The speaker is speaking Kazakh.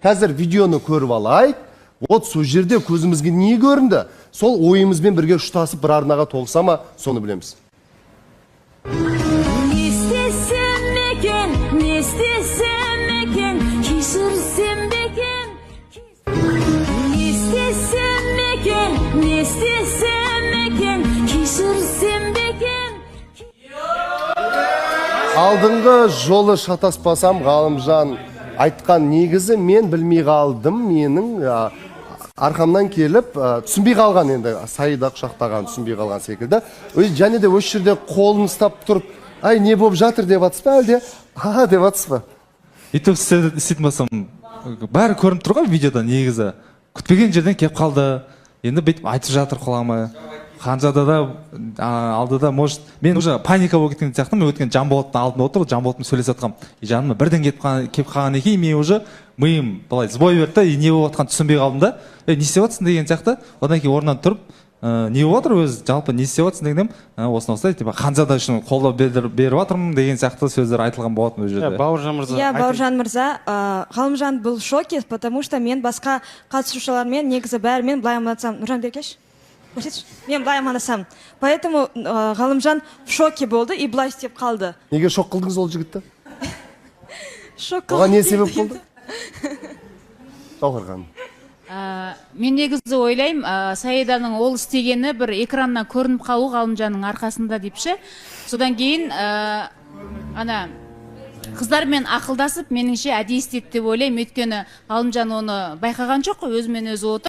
Қазір видеоны көріп алайық. Вот сол жерде көзімізге не көрінді? Сол ойымызбен бірге ұштасып бір арнаға тоғыса ма, соны білеміз. Не істесем екен, не істесем екен, кешірсем екен. Не істесем екен, не істесем екен, кешірсем екен. Алдыңғы жолы шатаспасам, Ғалымжан айтқан негізі мен білмей қалдым, менің арқамнан келіп, түсінбей қалған енді, сайда құшақтаған түсінбей қалған секілді. Және де осы жерде қолын ұстап тұрып, ай, не болып жатыр деп атыс па, әлде? Ха, деп атыс па? Үйтіп істейтін болсам, бәрі көрініп тұр ғой видеода негізі. Күтпеген жерден кеп қалды. Енді бүйтіп айтып жатыр құлағыма. Қанжада да алдыда, может, мен уже паника болып кеткен сияқты, мен өткен Жанболаттың алдында отырып, Жанболатпен сөйлесіп жатқам. Жаныма бірден кеп қалған екен, мен уже миым былай сбой берді да, не болып жатқанын түсінбей қалдым да. Не істеп жатсың деген сияқты. Одан кейін орнынан тұрып, не болып жатыр өзі, жалпы не істеп жатсың дегенде, осылай, типа Қанжада үшін қолдау беріп жатырмын деген сияқты сөздер айтылған болатын ол жерде. Бауыржан мырза. Иә, Бауыржан мырза, Ғалымжан был в шоке, потому что мен басқа қатысушылармен негізі бәрімен былай амандасам. Нұржан Беркеш? Мен былай амандасам. Поэтому Ғалымжан в шоке болды и былай істеп қалды. Неге шок қылдыңыз ол жігітті? Шок Оған не себеп болды? Жауһар ханым. Мен негізі ойлаймын, Саиданың ол істегені бір экраннан көрініп қалу Ғалымжанның арқасында депші. Содан кейін ана қыздармен ақылдасып, меніңше әдейі істеді деп ойлаймын. Өйткені Ғалымжан оны байқаған жоқ, өзімен өзі отыр.